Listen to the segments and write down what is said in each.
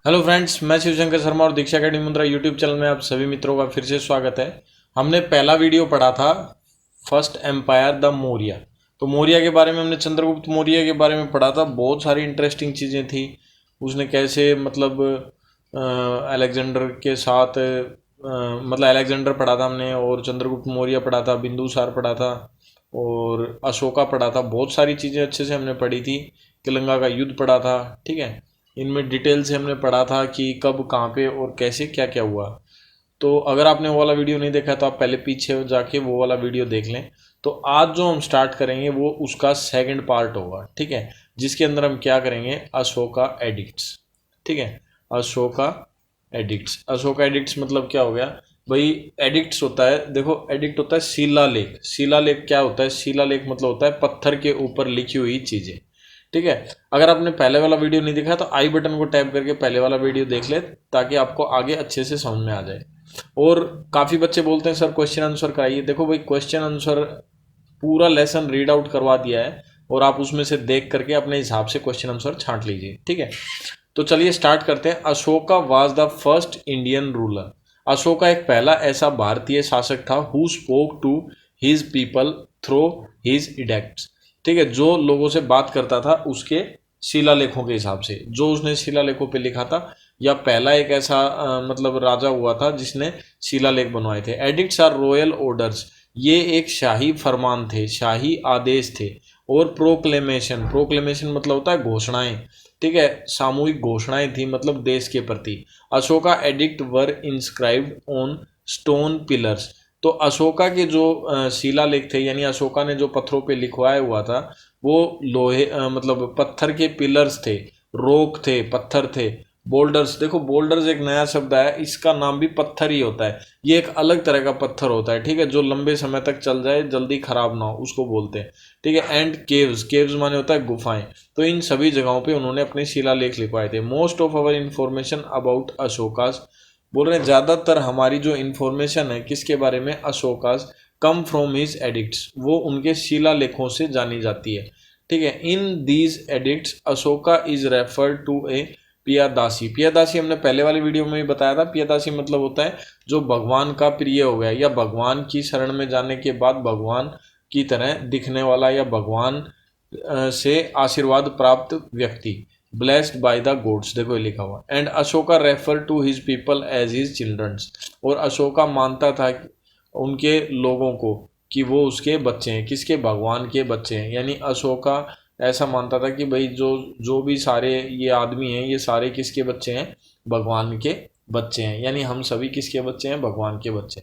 Hello friends, मैं शिवशंकर शर्मा और दीक्षा academy मुद्रा यूट्यूब चैनल में आप सभी मित्रों का फिर से स्वागत है। हमने पहला वीडियो पढ़ा था फर्स्ट एम्पायर द मौर्य। तो मौर्य के बारे में हमने चंद्रगुप्त मौर्य के बारे में पढ़ा था। बहुत सारी इंटरेस्टिंग चीज़ें थी। उसने कैसे अलेक्जेंडर के साथ अलेक्जेंडर पढ़ा था हमने, और चंद्रगुप्त मौर्य पढ़ा था, बिंदुसार पढ़ा था और अशोका पढ़ा था। बहुत सारी चीज़ें अच्छे से हमने पढ़ी थी। कलिंगा का युद्ध पढ़ा था। ठीक है, इनमें डिटेल से हमने पढ़ा था कि कब कहाँ पे और कैसे क्या क्या हुआ। तो अगर आपने वो वाला वीडियो नहीं देखा तो आप पहले पीछे जाके वो वाला वीडियो देख लें। तो आज जो हम स्टार्ट करेंगे वो उसका सेकंड पार्ट होगा। ठीक है, जिसके अंदर हम क्या करेंगे, अशोका एडिक्ट्स। ठीक है, अशोका एडिक्ट्स। अशोका एडिक्ट्स मतलब क्या हो गया भाई। एडिक्ट्स होता है, देखो एडिक्ट होता है शिलालेख। शिलालेख क्या होता है? शिलालेख मतलब होता है पत्थर के ऊपर लिखी हुई चीजें। ठीक है, अगर आपने पहले वाला वीडियो नहीं देखा तो आई बटन को टैप करके पहले वाला वीडियो देख ले, ताकि आपको आगे अच्छे से समझ में आ जाए। और काफ़ी बच्चे बोलते हैं सर क्वेश्चन आंसर कराइए। देखो भाई, क्वेश्चन आंसर पूरा लेसन रीड आउट करवा दिया है और आप उसमें से देख करके अपने हिसाब से क्वेश्चन आंसर छांट लीजिए। ठीक है, तो चलिए स्टार्ट करते हैं। Ashoka was the first Indian ruler. Ashoka एक पहला ऐसा भारतीय शासक था who spoke to his people through his edicts. ठीक है, जो लोगों से बात करता था उसके शिलालेखों के हिसाब से, जो उसने शिलालेखों पे लिखा था। या पहला एक ऐसा राजा हुआ था जिसने शिलालेख बनवाए थे। एडिक्ट्स आर रॉयल ऑर्डर्स, ये एक शाही फरमान थे, शाही आदेश थे। और प्रोक्लेमेशन, प्रोक्लेमेशन मतलब होता है घोषणाएं। ठीक है, सामूहिक घोषणाएं थी, मतलब देश के प्रति। Ashoka addict were inscribed on stone pillars. तो अशोका के जो शिलालेख थे, यानी अशोका ने जो पत्थरों पे लिखवाया हुआ था, वो लोहे पत्थर के पिलर्स थे, रोक थे, पत्थर थे। बोल्डर्स, देखो बोल्डर्स एक नया शब्द है, इसका नाम भी पत्थर ही होता है। ये एक अलग तरह का पत्थर होता है। ठीक है, जो लंबे समय तक चल जाए, जल्दी खराब ना हो, उसको बोलते हैं। ठीक है, एंड केव्स, केव्स माने होता है गुफाएं। तो इन सभी जगहों पे उन्होंने अपने शिलालेख लिखवाए थे। Most of our information about Ashoka's, बोल रहे हैं ज़्यादातर हमारी जो इन्फॉर्मेशन है किसके बारे में, Ashoka's, come from his edicts, वो उनके शिलालेखों से जानी जाती है। ठीक है, in these edicts Ashoka is referred to a Piyadasi. Piyadasi हमने पहले वाले वीडियो में भी बताया था। पियादासी मतलब होता है जो भगवान का प्रिय हो गया, या भगवान की शरण में जाने के बाद भगवान की तरह दिखने वाला, या भगवान से आशीर्वाद प्राप्त व्यक्ति। ब्लेस्ड बाय द गॉड्स, देखो ये लिखा हुआ। And Ashoka refer to his people as his childrens, और अशोका मानता था उनके लोगों को कि वो उसके बच्चे हैं। किसके? भगवान के बच्चे हैं। यानी अशोका ऐसा मानता था कि भाई जो जो भी सारे ये आदमी हैं, ये सारे किसके बच्चे हैं? भगवान के बच्चे हैं। यानी हम सभी किसके बच्चे हैं? भगवान के बच्चे।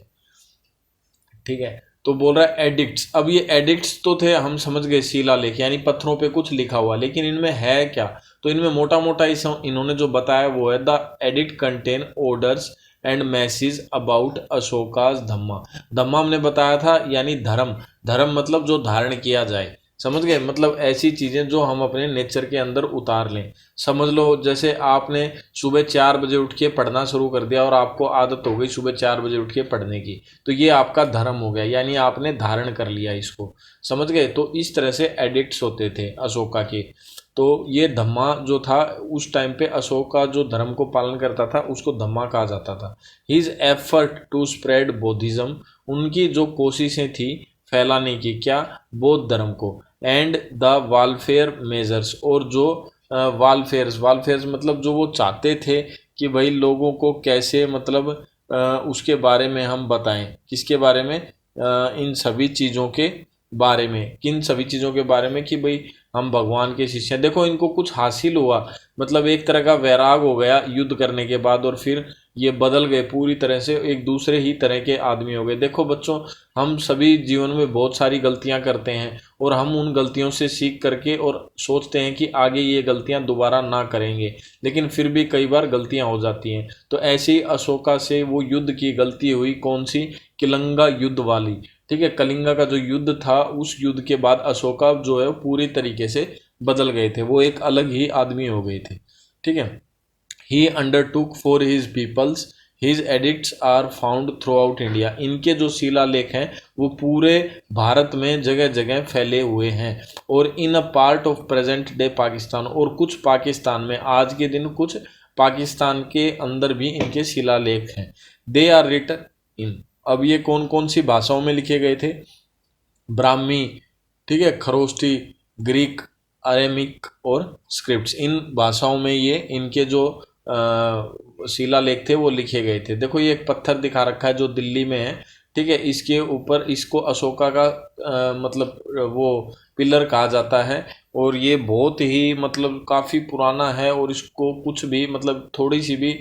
ठीक है, तो बोल रहा है एडिक्ट्स। अब ये एडिक्ट्स तो थे, हम समझ गए शिलालेख, यानी पत्थरों पे कुछ लिखा हुआ। लेकिन इनमें है क्या? तो इनमें मोटा मोटा इन्होंने जो बताया वो है, the edict contain orders and message about Ashoka's Dhamma. Dhamma हमने बताया था, यानी धर्म। धर्म मतलब जो धारण किया जाए, समझ गए? मतलब ऐसी चीज़ें जो हम अपने नेचर के अंदर उतार लें। समझ लो जैसे आपने सुबह 4 बजे उठ के पढ़ना शुरू कर दिया, और आपको आदत हो गई सुबह 4 बजे उठ के पढ़ने की, तो ये आपका धर्म हो गया, यानी आपने धारण कर लिया इसको। समझ गए? तो इस तरह से एडिक्ट्स होते थे अशोका के। तो ये धम्मा जो था उस टाइम पे, अशोक का जो धर्म को पालन करता था उसको धम्मा कहा जाता था। His effort to spread Buddhism, उनकी जो कोशिशें थी फैलाने की, क्या? बौद्ध धर्म को। एंड द वालफेयर मेजर्स, और जो वालफेयर्स, वालफेयर्स मतलब जो वो चाहते थे कि भाई लोगों को कैसे उसके बारे में हम बताएं। किसके बारे में? इन सभी चीज़ों के बारे में। किन सभी चीज़ों के बारे में? कि भाई हम भगवान के शिष्य हैं। देखो इनको कुछ हासिल हुआ, मतलब एक तरह का वैराग हो गया युद्ध करने के बाद, और फिर ये बदल गए पूरी तरह से, एक दूसरे ही तरह के आदमी हो गए। देखो बच्चों, हम सभी जीवन में बहुत सारी गलतियां करते हैं, और हम उन गलतियों से सीख करके और सोचते हैं कि आगे ये गलतियां दोबारा ना करेंगे, लेकिन फिर भी कई बार गलतियां हो जाती हैं। तो ऐसे ही अशोका से वो युद्ध की गलती हुई, कौन सी? किलंगा युद्ध वाली। ठीक है, कलिंगा का जो युद्ध था, उस युद्ध के बाद अशोका जो है पूरी तरीके से बदल गए थे, वो एक अलग ही आदमी हो गए थे। ठीक है, he undertook for his peoples, his edicts are found throughout India. इनके जो शिलालेख हैं वो पूरे भारत में जगह जगह फैले हुए हैं। और in a part of present day Pakistan, और कुछ पाकिस्तान में आज के दिन कुछ पाकिस्तान के अंदर भी इनके शिलालेख हैं। दे आर रिटन इन, अब ये कौन कौन सी भाषाओं में लिखे गए थे? ब्राह्मी, ठीक है, खरोष्टी, ग्रीक, अरेमिक और स्क्रिप्ट्स, इन भाषाओं में ये इनके जो शिलालेख थे वो लिखे गए थे। देखो ये एक पत्थर दिखा रखा है जो दिल्ली में है, ठीक है, इसके ऊपर इसको अशोका का मतलब वो पिलर कहा जाता है, और ये बहुत ही मतलब काफ़ी पुराना है, और इसको कुछ भी मतलब थोड़ी सी भी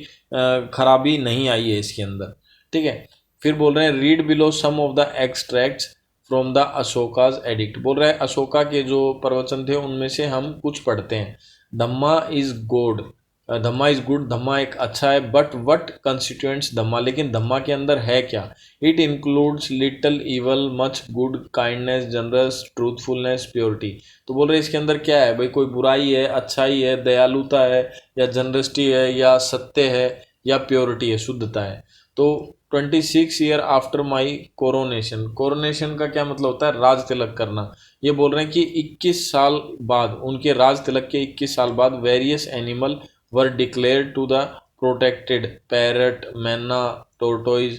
खराबी नहीं आई है इसके अंदर, ठीक है। फिर बोल रहे हैं read below some of the extracts from the Ashoka's edict, बोल रहे हैं अशोका के जो प्रवचन थे उनमें से हम कुछ पढ़ते हैं। Dhamma is good, Dhamma is good, Dhamma एक अच्छा है, बट वट कंस्टिट्यूएंट्स धम्मा, लेकिन धम्मा के अंदर है क्या? It includes little evil, much good, kindness, generous, truthfulness, purity. तो बोल रहे इसके अंदर क्या है भाई, कोई बुराई है, अच्छाई है, दयालुता है, या जनरसिटी है, या सत्य है, या प्योरिटी है, शुद्धता है। तो 26 year after my coronation, coronation का क्या मतलब होता है? राज तिलक करना। ये बोल रहे हैं कि 21 साल बाद, उनके राज तिलक के 21 साल बाद, various animal were declared to the protected, parrot, myna, tortoise,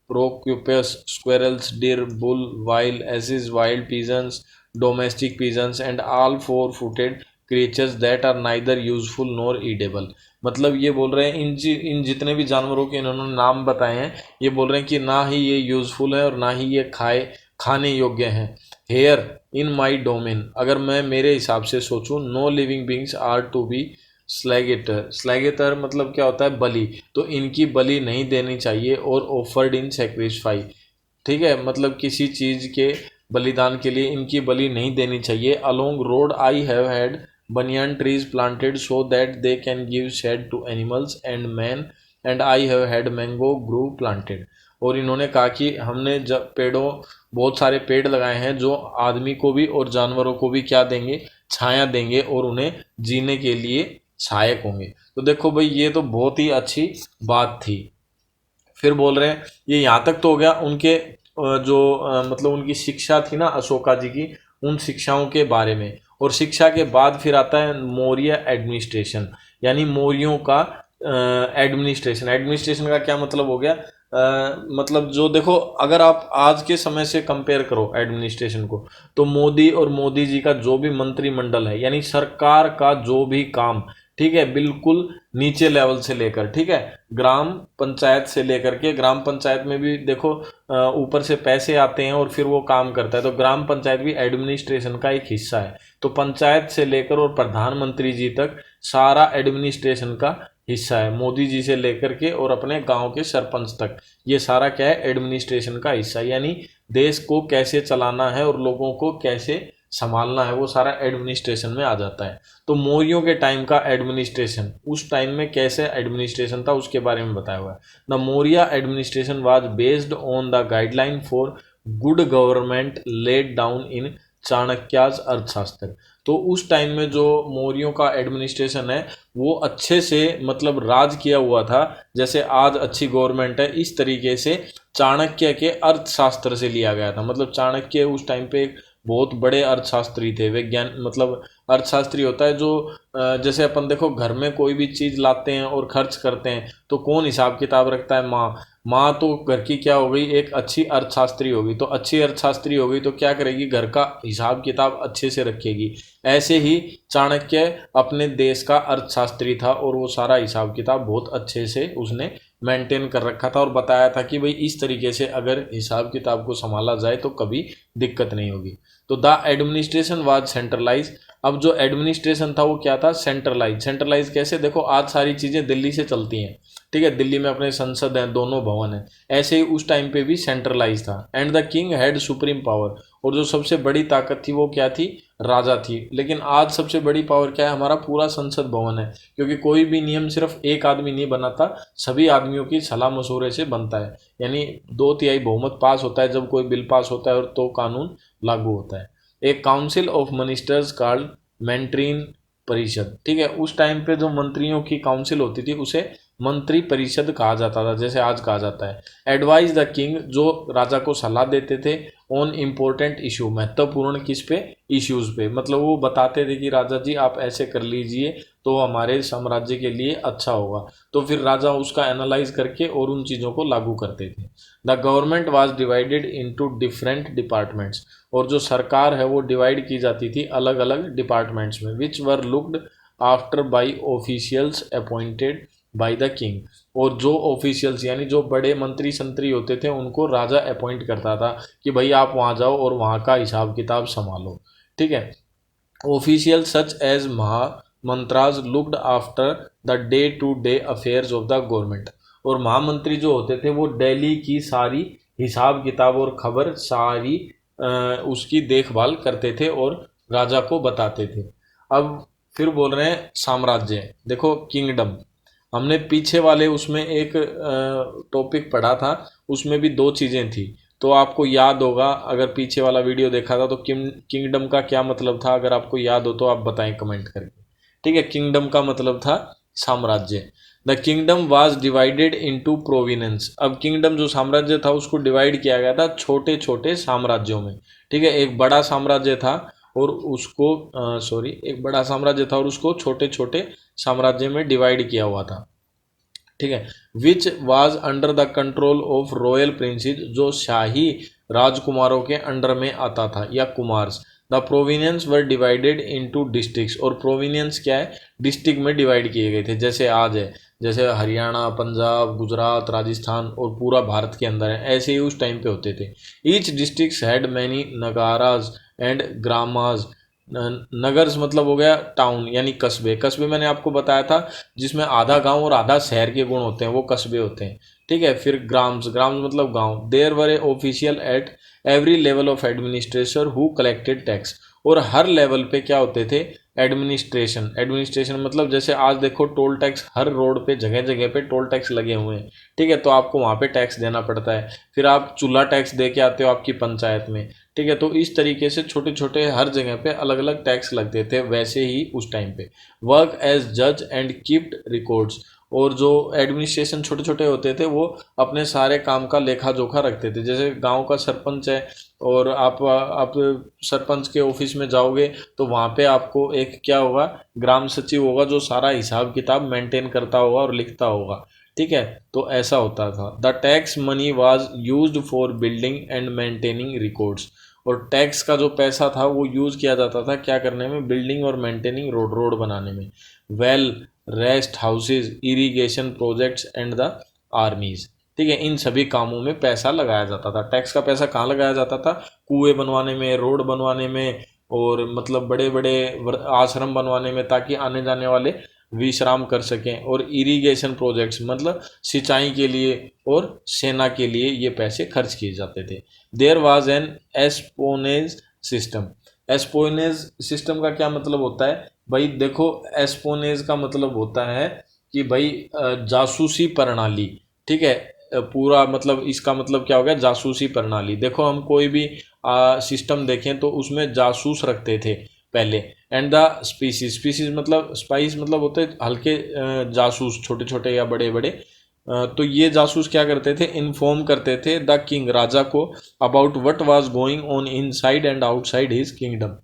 porcupines, squirrels, deer, bull, wild asses, wild pigeons, domestic pigeons and all four footed creatures that are neither useful nor edible. मतलब ये बोल रहे हैं इन जितने भी जानवरों के इन्होंने नाम बताए हैं, ये बोल रहे हैं कि ना ही ये यूजफुल है और ना ही ये खाने योग्य हैं। हेयर इन माई डोमेन, अगर मैं मेरे हिसाब से सोचूं, no living beings are to be slaughter, slaughter मतलब क्या होता है? बलि, तो इनकी बलि नहीं देनी चाहिए, और ऑफर्ड इन सेक्रिफाई, ठीक है, मतलब किसी चीज़ के बलिदान के लिए इनकी बलि नहीं देनी चाहिए। Along road I have had banyan trees planted so that they can give shade to animals and man, and I have had mango grove planted। और इन्होंने कहा कि हमने जब बहुत सारे पेड़ लगाए हैं जो आदमी को भी और जानवरों को भी क्या देंगे? छाया देंगे, और उन्हें जीने के लिए सहायक होंगे। तो देखो भाई ये तो बहुत ही अच्छी बात थी। फिर बोल रहे हैं ये यहाँ तक तो हो गया उनके जो मतलब उनकी शिक्षा थी ना अशोका जी की, उन शिक्षाओं के बारे में। और शिक्षा के बाद फिर आता है मौर्य एडमिनिस्ट्रेशन, यानी मौर्यों का एडमिनिस्ट्रेशन। एडमिनिस्ट्रेशन का क्या मतलब हो गया? मतलब जो देखो, अगर आप आज के समय से कंपेयर करो एडमिनिस्ट्रेशन को, तो मोदी और मोदी जी का जो भी मंत्रिमंडल है, यानी सरकार का जो भी काम, ठीक है, बिल्कुल नीचे लेवल से लेकर, ठीक है, ग्राम पंचायत से लेकर के, ग्राम पंचायत में भी देखो ऊपर से पैसे आते हैं और फिर वो काम करता है, तो ग्राम पंचायत भी एडमिनिस्ट्रेशन का एक हिस्सा है। तो पंचायत से लेकर और प्रधानमंत्री जी तक सारा एडमिनिस्ट्रेशन का हिस्सा है, मोदी जी से लेकर के और अपने गांव के सरपंच तक, ये सारा क्या है? एडमिनिस्ट्रेशन का हिस्सा, यानी देश को कैसे चलाना है और लोगों को कैसे संभालना है, वो सारा एडमिनिस्ट्रेशन में आ जाता है। तो मौर्यों के टाइम का एडमिनिस्ट्रेशन, उस टाइम में कैसे एडमिनिस्ट्रेशन था उसके बारे में बताया हुआ है। The Maurya administration was based on the guideline for good government laid down in Chanakya's Arthashastra. तो उस टाइम में जो मौर्यों का एडमिनिस्ट्रेशन है वो अच्छे से मतलब राज किया हुआ था, जैसे आज अच्छी गवर्नमेंट है, इस तरीके से चाणक्य के अर्थशास्त्र से लिया गया था। मतलब चाणक्य उस टाइम पे बहुत बड़े अर्थशास्त्री थे, विज्ञान मतलब अर्थशास्त्री होता है जो जैसे अपन देखो घर में कोई भी चीज़ लाते हैं और खर्च करते हैं तो कौन हिसाब किताब रखता है? माँ तो घर की क्या हो गई? एक अच्छी अर्थशास्त्री होगी। तो अच्छी अर्थशास्त्री हो गई तो क्या करेगी? घर का हिसाब किताब अच्छे से रखेगी। ऐसे ही चाणक्य अपने देश का अर्थशास्त्री था और वो सारा हिसाब किताब बहुत अच्छे से उसने मेंटेन कर रखा था और बताया था कि भाई इस तरीके से अगर हिसाब किताब को संभाला जाए तो कभी दिक्कत नहीं होगी। तो द एडमिनिस्ट्रेशन वाज सेंट्रलाइज। अब जो एडमिनिस्ट्रेशन था वो क्या था? सेंट्रलाइज। सेंट्रलाइज कैसे? देखो आज सारी चीज़ें दिल्ली से चलती हैं, ठीक है, दिल्ली में अपने संसद हैं, दोनों भवन हैं, ऐसे ही उस टाइम पे भी सेंट्रलाइज था। And the king had supreme power. और जो सबसे बड़ी ताकत थी वो क्या थी? राजा थी। लेकिन आज सबसे बड़ी पावर क्या है? हमारा पूरा संसद भवन है, क्योंकि कोई भी नियम सिर्फ एक आदमी नहीं बनाता, सभी आदमियों की सलाह मशूरे से बनता है। यानी 2/3 बहुमत पास होता है जब कोई बिल पास होता है और तो कानून लागू होता है। एक काउंसिल ऑफ मिनिस्टर्स कॉल्ड मेंट्रीन परिषद, ठीक है, उस टाइम पे जो मंत्रियों की काउंसिल होती थी उसे मंत्री परिषद कहा जाता था, जैसे आज कहा जाता है। एडवाइज द किंग, जो राजा को सलाह देते थे ऑन इम्पोर्टेंट इशू, महत्वपूर्ण किस पे, इश्यूज पे। मतलब वो बताते थे कि राजा जी आप ऐसे कर लीजिए तो हमारे साम्राज्य के लिए अच्छा होगा, तो फिर राजा उसका एनालाइज करके और उन चीज़ों को लागू करते थे। The government was divided into different departments, और जो सरकार है वो डिवाइड की जाती थी अलग अलग डिपार्टमेंट्स में, which were looked after by officials appointed by the king. और जो ऑफिशियल्स यानी जो बड़े मंत्री संतरी होते थे उनको राजा अपॉइंट करता था कि भाई आप वहाँ जाओ और वहाँ का हिसाब किताब संभालो, ठीक है। Official such as Maha Mantras looked after the day to day affairs of the government, और महामंत्री जो होते थे वो दिल्ली की सारी हिसाब किताब और खबर सारी उसकी देखभाल करते थे और राजा को बताते थे। अब फिर बोल रहे हैं साम्राज्य, देखो किंगडम, हमने पीछे वाले उसमें एक टॉपिक पढ़ा था, उसमें भी दो चीज़ें थी, तो आपको याद होगा अगर पीछे वाला वीडियो देखा था तो किंगडम का क्या मतलब था, अगर आपको याद हो तो आप बताएं कमेंट करके, ठीक है। किंगडम का मतलब था साम्राज्य। The kingdom was divided into provenance, अब किंगडम जो साम्राज्य था उसको डिवाइड किया गया था छोटे छोटे साम्राज्यों में, ठीक है। एक बड़ा साम्राज्य था और उसको एक बड़ा साम्राज्य था और उसको छोटे छोटे साम्राज्य में डिवाइड किया हुआ था, ठीक है। Which was under the control of royal princes, जो शाही राजकुमारों के अंडर में आता था या Kumars. The provinces were divided into districts, और प्रोविनियंस क्या है, डिस्ट्रिक्ट में डिवाइड किए गए थे, जैसे आज है, जैसे हरियाणा, पंजाब, गुजरात, राजस्थान और पूरा भारत के अंदर है, ऐसे ही उस टाइम पे होते थे। Each district had many Nagaras and Gramas, Nagars मतलब हो गया टाउन यानी कस्बे, कस्बे मैंने आपको बताया था जिसमें आधा गांव और आधा शहर के गुण होते हैं, वो कस्बे होते हैं, ठीक है। फिर ग्राम्स, ग्राम्स मतलब गांव। There were a official at every level of administration who collected tax, और हर लेवल पे क्या होते थे, एडमिनिस्ट्रेशन, एडमिनिस्ट्रेशन मतलब जैसे आज देखो टोल टैक्स हर रोड पे जगह जगह पे टोल टैक्स लगे हुए हैं, ठीक है, तो आपको वहाँ पे टैक्स देना पड़ता है, फिर आप चूल्हा टैक्स दे के आते हो आपकी पंचायत में, ठीक है। तो इस तरीके से छोटे छोटे हर जगह पे अलग अलग टैक्स लगते थे, वैसे ही उस टाइम पे। वर्क एज जज एंड कीप्ड रिकॉर्ड्स, और जो एडमिनिस्ट्रेशन छोटे छोटे होते थे वो अपने सारे काम का लेखा जोखा रखते थे। जैसे गांव का सरपंच है और आप सरपंच के ऑफिस में जाओगे तो वहाँ पे आपको एक क्या होगा, ग्राम सचिव होगा जो सारा हिसाब किताब मेंटेन करता होगा और लिखता होगा, ठीक है। तो ऐसा होता था। The tax money was used for building and maintaining records, और टैक्स का जो पैसा था वो यूज़ किया जाता था क्या करने में, बिल्डिंग और मेंटेनिंग रोड रोड बनाने में। Well, rest houses, irrigation projects and the armies, ठीक है, इन सभी कामों में पैसा लगाया जाता था। टैक्स का पैसा कहाँ लगाया जाता था, कुएं बनवाने में, रोड बनवाने में, और मतलब बड़े बड़े आश्रम बनवाने में ताकि आने जाने वाले विश्राम कर सकें, और इरिगेशन प्रोजेक्ट्स मतलब सिंचाई के लिए और सेना के लिए ये पैसे खर्च किए जाते थे। There was an espionage system, espionage system का क्या मतलब होता है भाई, देखो एस्पोनेज का मतलब होता है कि भाई जासूसी प्रणाली, ठीक है। पूरा मतलब इसका मतलब क्या हो गया, जासूसी प्रणाली। देखो हम कोई भी सिस्टम देखें तो उसमें जासूस रखते थे पहले। एंड द स्पीसीज, स्पीसीज मतलब स्पाइस मतलब होते हल्के जासूस, छोटे छोटे या बड़े बड़े, तो ये जासूस क्या करते थे, इन्फॉर्म करते थे द किंग, राजा को, about what was going on inside and outside his kingdom,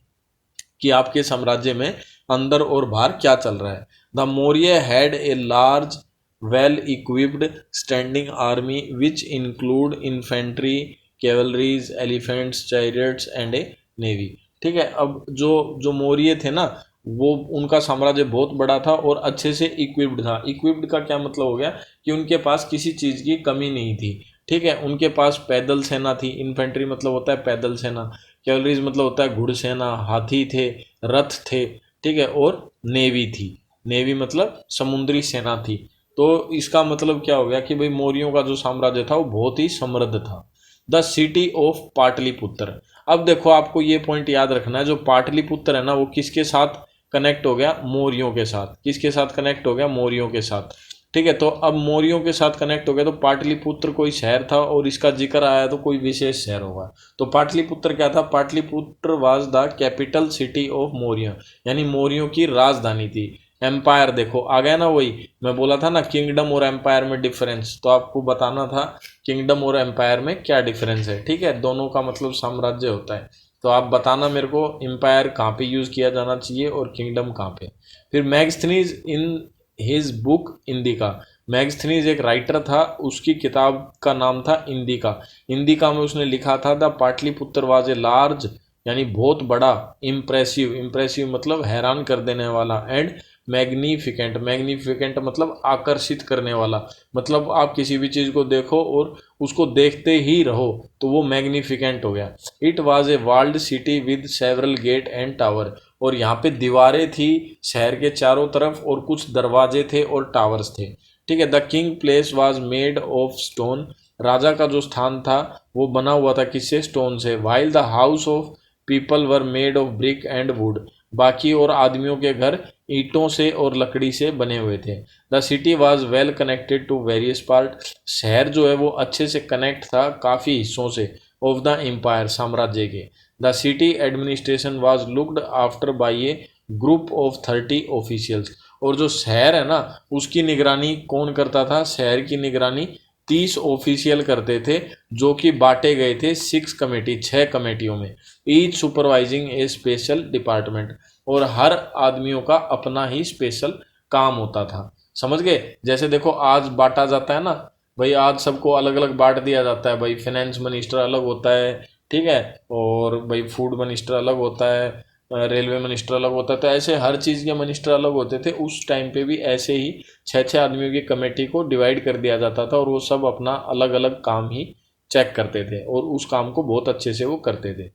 कि आपके साम्राज्य में अंदर और बाहर क्या चल रहा है। The Maurya had a large well equipped standing army which include infantry, cavalries, elephants, chariots and a navy, ठीक है। अब जो जो मौर्य थे ना, वो उनका साम्राज्य बहुत बड़ा था और अच्छे से इक्विप्ड था। इक्विप्ड का क्या मतलब हो गया कि उनके पास किसी चीज़ की कमी नहीं थी, ठीक है। उनके पास पैदल सेना थी, इन्फेंट्री मतलब होता है पैदल सेना, कैवलरीज मतलब होता है घुड़सेना, हाथी थे, रथ थे, ठीक है, और नेवी थी, नेवी मतलब समुद्री सेना थी। तो इसका मतलब क्या हो गया कि भाई मौर्यों का जो साम्राज्य था वो बहुत ही समृद्ध था। द सिटी ऑफ पाटलिपुत्र, अब देखो आपको ये पॉइंट याद रखना है, जो पाटलिपुत्र है ना वो किसके साथ कनेक्ट हो गया, मौर्यों के साथ। किसके साथ कनेक्ट हो गया, मौर्यों के साथ, ठीक है। तो अब मौर्यों के साथ कनेक्ट हो गया तो पाटलिपुत्र कोई शहर था और इसका जिक्र आया तो कोई विशेष शहर होगा। तो पाटलिपुत्र क्या था, Pataliputra was the capital city of Maurya, यानी मौर्यों की राजधानी थी। एम्पायर देखो आ गया ना, वही मैं बोला था ना किंगडम और एम्पायर में डिफरेंस, तो आपको बताना था किंगडम और एम्पायर में क्या डिफरेंस है। ठीक है, दोनों का मतलब साम्राज्य होता है। तो आप बताना मेरे को एम्पायर कहाँ पे यूज़ किया जाना चाहिए और किंगडम कहाँ पे। फिर Megasthenes in his book Indica, Megasthenes एक राइटर था, उसकी किताब का नाम था इंदिका। इंदिका में उसने लिखा था the Pataliputra was a large, यानी बहुत बड़ा, इम्प्रेसिव, इम्प्रेसिव मतलब हैरान कर देने वाला, एंड मैग्निफिकेंट, मैग्निफिकेंट मतलब आकर्षित करने वाला, मतलब आप किसी भी चीज़ को देखो और उसको देखते ही रहो तो वो मैग्निफिकेंट हो गया। It was a walled city with several gate and tower, और यहाँ पे दीवारें थी शहर के चारों तरफ और कुछ दरवाजे थे और टावर्स थे। ठीक है, the king place was made of stone, राजा का जो स्थान था वो बना हुआ था किससे, स्टोन से। While the house of people were made of brick and would, बाकी और आदमियों के घर ईंटों से और लकड़ी से बने हुए थे। The city was well connected to various part, शहर जो है वो अच्छे से कनेक्ट था काफ़ी हिस्सों से ऑफ द एम्पायर, साम्राज्य के। The city administration was looked after by A group of 30 officials, और जो शहर है ना उसकी निगरानी कौन करता था, शहर की निगरानी 30 ऑफिशियल करते थे, जो कि बांटे गए थे 6 कमेटी, 6 कमेटियों में, ईच सुपरवाइजिंग ए स्पेशल डिपार्टमेंट, और हर आदमियों का अपना ही स्पेशल काम होता था। समझ गए, जैसे देखो आज बांटा जाता है ना भाई, आज सबको अलग अलग बांट दिया जाता है भाई, फाइनेंस मिनिस्टर अलग होता है, ठीक है, और भाई फूड मिनिस्टर अलग होता है, रेलवे मिनिस्टर अलग होता है, तो ऐसे हर चीज़ के मिनिस्टर अलग होते थे। उस टाइम पे भी ऐसे ही 6-6 आदमियों की कमेटी को डिवाइड कर दिया जाता था और वो सब अपना अलग अलग काम ही चेक करते थे और उस काम को बहुत अच्छे से वो करते थे।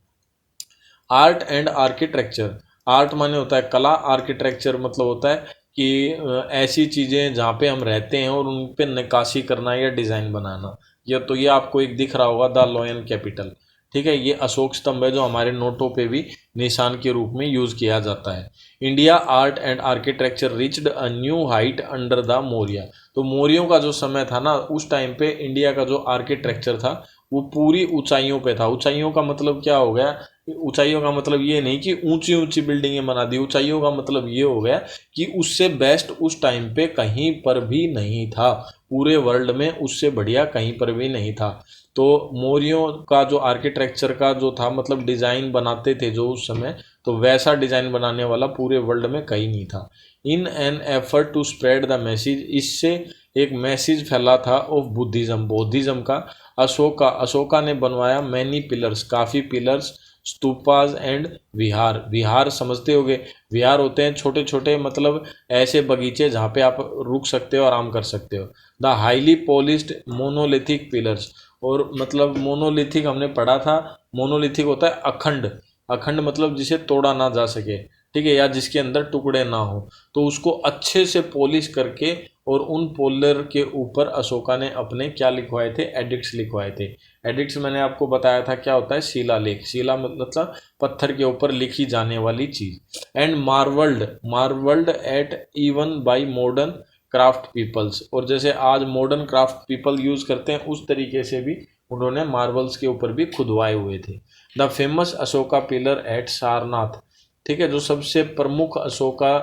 आर्ट एंड आर्किटेक्चर, आर्ट माने होता है कला, आर्किटेक्चर मतलब होता है कि ऐसी चीज़ें जहाँ पे हम रहते हैं और उन पे नक्काशी करना या डिज़ाइन बनाना। ये आपको एक दिख रहा होगा, द लॉयन कैपिटल। ठीक है, ये अशोक स्तंभ है जो हमारे नोटों पे भी निशान के रूप में यूज़ किया जाता है। India art and architecture reached a new height under the Maurya, तो मौर्यों का जो समय था ना उस टाइम पे इंडिया का जो आर्किटेक्चर था वो पूरी ऊंचाइयों पे था। ऊंचाइयों का मतलब क्या हो गया, ऊंचाइयों का मतलब ये नहीं कि ऊंची ऊंची बिल्डिंगें बना दी, ऊंचाइयों का मतलब ये हो गया कि उससे बेस्ट उस टाइम पे कहीं पर भी नहीं था, पूरे वर्ल्ड में उससे बढ़िया कहीं पर भी नहीं था। तो मौर्यों का जो आर्किटेक्चर का जो था मतलब डिज़ाइन बनाते थे जो उस समय, तो वैसा डिज़ाइन बनाने वाला पूरे वर्ल्ड में कहीं नहीं था। In an effort to spread the message, इससे एक मैसेज फैला था ऑफ बुद्धिज़्म, बौद्धिज़्म का। अशोका ने बनवाया मैनी पिलर्स, काफ़ी पिलर्स, स्तूपाज एंड विहार, विहार समझते होगे, विहार होते हैं छोटे छोटे मतलब ऐसे बगीचे जहाँ पे आप रुक सकते हो, आराम कर सकते हो। The highly polished monolithic pillars, और मतलब मोनोलिथिक हमने पढ़ा था, मोनोलिथिक होता है अखंड, अखंड मतलब जिसे तोड़ा ना जा सके, ठीक है, या जिसके अंदर टुकड़े ना हो, तो उसको अच्छे से पॉलिश करके और उन पोलर के ऊपर अशोका ने अपने क्या लिखवाए थे, एडिक्ट्स लिखवाए थे। एडिक्ट्स मैंने आपको बताया था क्या होता है, शिलालेख, शिला मतलब पत्थर के ऊपर लिखी जाने वाली चीज। And marvelled, marvelled at even by modern craft peoples, और जैसे आज मॉडर्न क्राफ्ट पीपल यूज करते हैं उस तरीके से भी उन्होंने मार्बल्स के ऊपर भी खुदवाए हुए थे। The famous Ashoka pillar at Sarnath, ठीक है, जो सबसे प्रमुख अशोका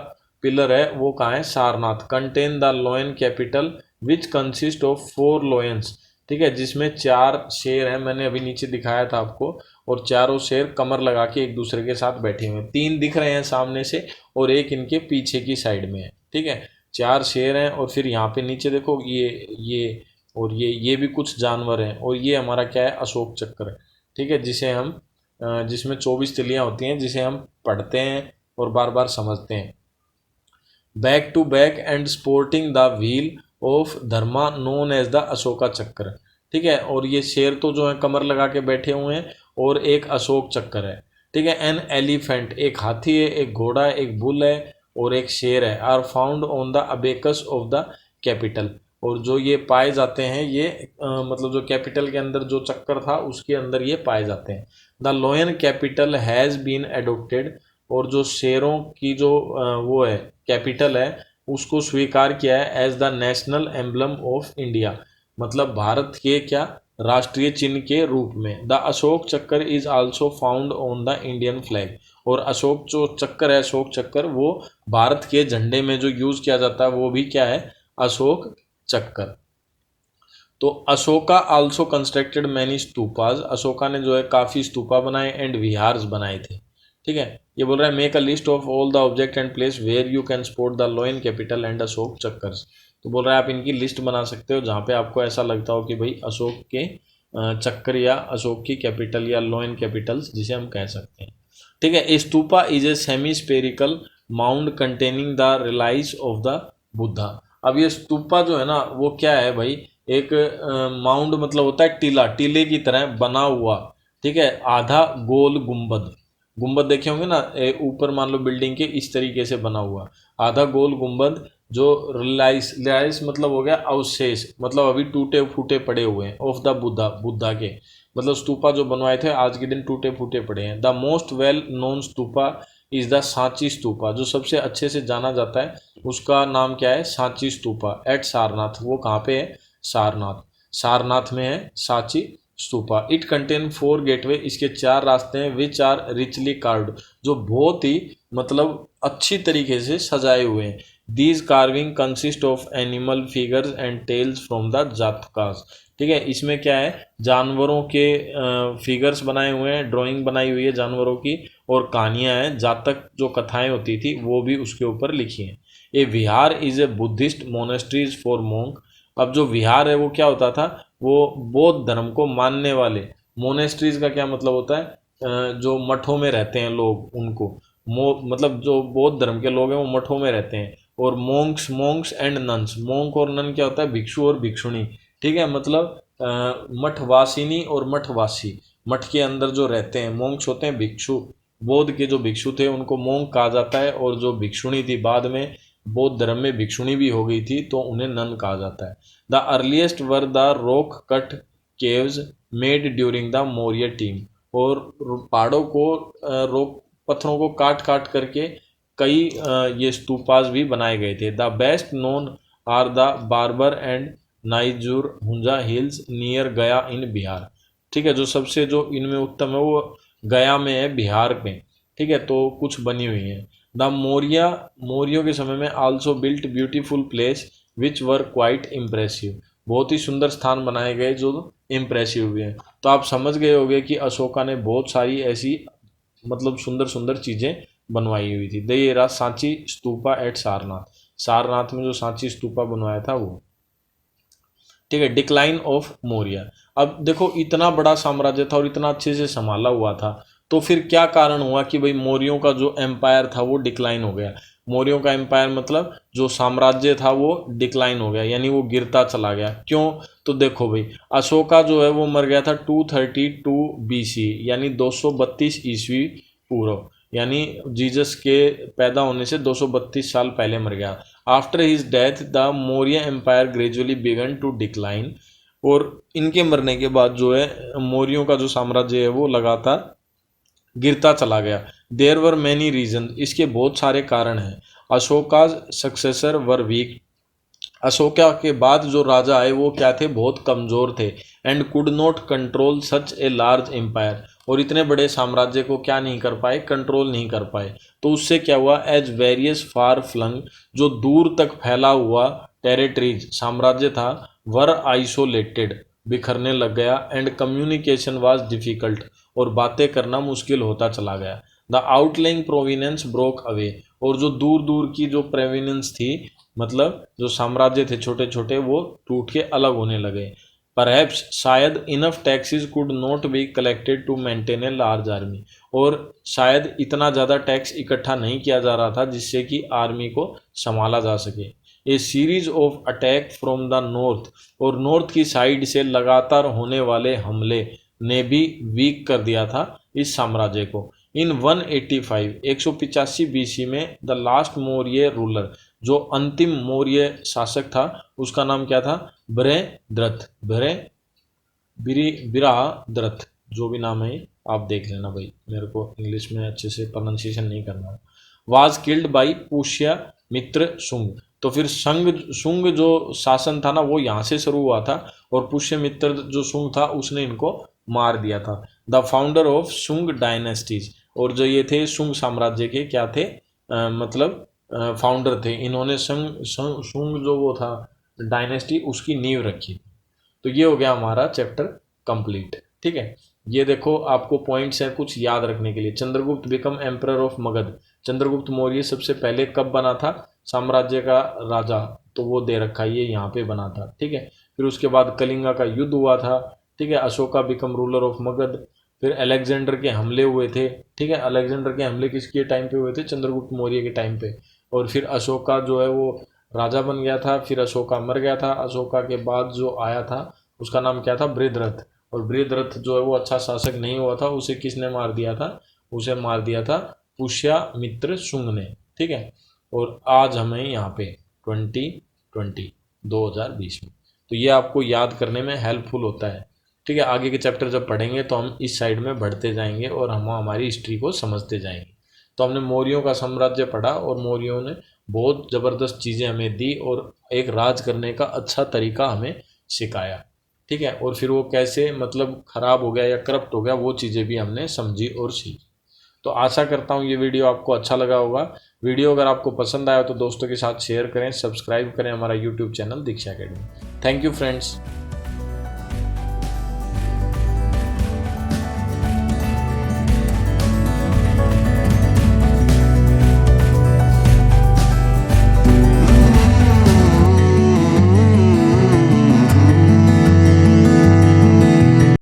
पिलर है वो कहाँ है, Sarnath. Contain the lion capital which consist of 4 lions, ठीक है, जिसमें 4 शेर हैं, मैंने अभी नीचे दिखाया था आपको, और चारों शेर कमर लगा के एक दूसरे के साथ बैठे हुए हैं। 3 दिख रहे हैं सामने से और एक इनके पीछे की साइड में है, ठीक है, 4 शेर हैं। और फिर यहाँ पे नीचे देखो ये और ये भी कुछ जानवर हैं, और ये हमारा क्या है, अशोक चक्र, ठीक है, जिसे हम जिसमें 24 तिलियाँ होती हैं, जिसे हम पढ़ते हैं और बार बार समझते हैं। Back to back and sporting the wheel of Dharma known as the Ashoka Chakra, ठीक है, और ये शेर तो जो है कमर लगा के बैठे हुए हैं और एक अशोक चक्र है, ठीक है। एन एलिफेंट, एक हाथी है, एक घोड़ा है, एक बुल है और एक शेर है, are found on the abacus of the capital, और जो ये पाए जाते हैं ये मतलब जो कैपिटल के अंदर जो चक्कर था उसके अंदर ये पाए जाते हैं। The lion capital has been adopted, और जो शेरों की जो वो है कैपिटल है उसको स्वीकार किया है as the national emblem of India, मतलब भारत के क्या, राष्ट्रीय चिन्ह के रूप में। द अशोक चक्कर is also found on the Indian flag, और अशोक जो चक्कर है, अशोक चक्कर वो भारत के झंडे में जो यूज किया जाता है वो भी क्या है, अशोक चक्कर। तो Ashoka also constructed many stupas, Ashoka ने जो है काफ़ी स्तूपा बनाए एंड विहार्स बनाए थे। ठीक है, ये बोल रहा है make a list of all the object and place where you can spot the lion capital and Ashok chakras. तो बोल रहा है आप इनकी लिस्ट बना सकते हो जहाँ पे आपको ऐसा लगता हो कि भाई अशोक के चक्कर या अशोक की कैपिटल या लोइन कैपिटल्स जिसे हम कह सकते हैं। ठीक है, a stupa is a semi spherical mound containing the relics of the Buddha. अब ये स्तूपा जो है ना वो क्या है भाई, एक माउंड मतलब होता है टीला, टीले की तरह बना हुआ। ठीक है, आधा गोल गुंबद, गुंबद देखे होंगे ना ऊपर मान लो बिल्डिंग के इस तरीके से बना हुआ आधा गोल गुंबद जो रिलाइस रिलाइस मतलब हो गया अवशेष, मतलब अभी टूटे फूटे पड़े हुए हैं, ऑफ द बुद्धा, बुद्धा के मतलब स्तूपा जो बनवाए थे आज के दिन टूटे फूटे पड़े हैं। The most well known stupa is the Sanchi stupa, जो सबसे अच्छे से जाना जाता है उसका नाम क्या है, सांची स्तूपा एट सारनाथ। वो कहाँ पे है, सारनाथ, सारनाथ में है Sanchi stupa. It contain 4 gateway, इसके 4 रास्ते हैं, विच आर रिचली कार्व्ड, जो बहुत ही मतलब अच्छी तरीके से सजाए हुए हैं। These carving consist of animal figures and tales from the Jatakas. ठीक है, इसमें क्या है, जानवरों के फिगर्स बनाए हुए हैं, ड्राइंग बनाई हुई है जानवरों की, और कहानियाँ हैं, जातक जो कथाएं होती थी वो भी उसके ऊपर लिखी हैं। A vihara is a Buddhist monasteries for monk. अब जो विहार है वो क्या होता था, वो बौद्ध धर्म को मानने वाले, मोनेस्ट्रीज का क्या मतलब होता है, जो मठों में रहते हैं लोग उनको, मतलब जो बौद्ध धर्म के लोग हैं वो मठों में रहते हैं। और मोंक्स एंड नन्स, मोंक और नन क्या होता है, भिक्षु और भिक्षुणी। ठीक है, मतलब मठवासिनी और मठवासी, मठ के अंदर जो रहते हैं, मोंक्स होते हैं भिक्षु, बौद्ध के जो भिक्षु थे उनको मोंक कहा जाता है, और जो भिक्षुणी थी बाद में बौद्ध धर्म में भिक्षुणी भी हो गई थी तो उन्हें नन कहा जाता है। The earliest were the rock cut caves made during the Maurya team, और पहाड़ों को रॉक पत्थरों को काट काट करके कई ये स्तूपास भी बनाए गए थे। The best known are the Barabar and नाइजूर हुंजा hills near Gaya in Bihar. ठीक है, जो सबसे जो इनमें उत्तम है वो गया में है, बिहार में। ठीक है, तो कुछ बनी हुई है। द मौर्य, मौर्यों के समय में also built beautiful place which were quite impressive, बहुत ही सुंदर स्थान बनाए गए जो इम्प्रेसिव भी हैं। तो आप समझ गए होंगे कि अशोका ने बहुत सारी ऐसी मतलब सुंदर सुंदर चीज़ें बनवाई हुई थी। ये रहा सांची स्तूपा एट सारनाथ, सारनाथ में जो सांची स्तूपा बनवाया था वो। ठीक है, डिक्लाइन ऑफ मौर्य। अब देखो इतना बड़ा साम्राज्य था और इतना अच्छे से संभाला हुआ था, तो फिर क्या कारण हुआ कि भाई मौर्यों का जो एम्पायर था वो डिक्लाइन हो गया। मौर्यों का एम्पायर मतलब जो साम्राज्य था वो डिक्लाइन हो गया, यानी वो गिरता चला गया। क्यों, तो देखो भाई अशोका जो है वो मर गया था 232 BC, यानी 232 ईस्वी पूर्व, यानी जीसस के पैदा होने से 232 साल पहले मर गया। After his death the Maurya empire gradually began to decline, और इनके मरने के बाद जो है मौर्यों का जो साम्राज्य है वो लगातार गिरता चला गया। देयर वर मैनी रीजन, इसके बहुत सारे कारण हैं। अशोका सक्सेसर वर वीक, अशोका के बाद जो राजा आए वो क्या थे, बहुत कमज़ोर थे। And could not control such a large empire, और इतने बड़े साम्राज्य को क्या नहीं कर पाए, कंट्रोल नहीं कर पाए। तो उससे क्या हुआ, एज वेरियस फार फ्लंग, जो दूर तक फैला हुआ टेरिटरीज साम्राज्य था, वर आइसोलेटेड, बिखरने लग गया। एंड कम्युनिकेशन वाज डिफिकल्ट, और बातें करना मुश्किल होता चला गया। द आउटलाइंग प्रोविनेंस ब्रोक अवे, और जो दूर दूर की जो प्रोविनेंस थी, मतलब जो साम्राज्य थे छोटे छोटे, वो टूट के अलग होने लगे। परहैप्स, शायद enough taxes could not be collected to maintain a large army, और शायद इतना ज़्यादा टैक्स इकट्ठा नहीं किया जा रहा था जिससे कि आर्मी को संभाला जा सके। A series of attack from the north, और नॉर्थ की साइड से लगातार होने वाले हमले ने भी वीक कर दिया था इस साम्राज्य को। इन 185 185 BC में द लास्ट मौर्य रूलर, जो अंतिम मौर्य शासक था उसका नाम क्या था, बृहद्रथ, बिराद्रथ, जो भी नाम है आप देख लेना भाई, मेरे को इंग्लिश में अच्छे से प्रोनाउंसिएशन नहीं करना है। वाज किल्ड बाई पुष्य मित्र शुंग, तो फिर शुंग जो शासन था ना वो यहाँ से शुरू हुआ था, और पुष्य मित्र जो शुंग था उसने इनको मार दिया था। The founder of Shunga dynasties, और जो ये थे शुंग साम्राज्य के क्या थे, मतलब फाउंडर थे। इन्होंने शुंग जो वो था डायनेस्टी उसकी नींव रखी। तो ये हो गया हमारा चैप्टर कंप्लीट। ठीक है, ये देखो आपको पॉइंट्स हैं कुछ याद रखने के लिए। Chandragupta become emperor of Magadh, Chandragupta Maurya सबसे पहले कब बना था साम्राज्य का राजा, तो वो दे रखा है, ये यहाँ पे बना था। ठीक है, फिर उसके बाद कलिंगा का युद्ध हुआ था। ठीक है, Ashoka become ruler of Magadh, फिर अलेक्जेंडर के हमले हुए थे। ठीक है, अलेक्जेंडर के हमले किसके टाइम पे हुए थे, चंद्रगुप्त मौर्य के टाइम पे। और फिर अशोका जो है वो राजा बन गया था, फिर अशोका मर गया था। अशोका के बाद जो आया था उसका नाम क्या था, बृहद्रथ। और बृहद्रथ जो है वो अच्छा शासक नहीं हुआ था, उसे किसने मार दिया था, उसे मार दिया था पुष्यमित्र शुंग ने। ठीक है, और आज हमें यहाँ पे 2020 में, तो ये आपको याद करने में हेल्पफुल होता है। ठीक है, आगे के चैप्टर जब पढ़ेंगे तो हम इस साइड में बढ़ते जाएंगे और हम हमारी हिस्ट्री को समझते जाएंगे। तो हमने मौर्यों का साम्राज्य पढ़ा और मौर्यों ने बहुत ज़बरदस्त चीज़ें हमें दी और एक राज करने का अच्छा तरीका हमें सिखाया। ठीक है, और फिर वो कैसे मतलब ख़राब हो गया या करप्ट हो गया वो चीज़ें भी हमने समझी और सीखी। तो आशा करता हूँ ये वीडियो आपको अच्छा लगा होगा। वीडियो अगर आपको पसंद आया तो दोस्तों के साथ शेयर करें, सब्सक्राइब करें हमारा YouTube channel Diksha academy. Thank you friends.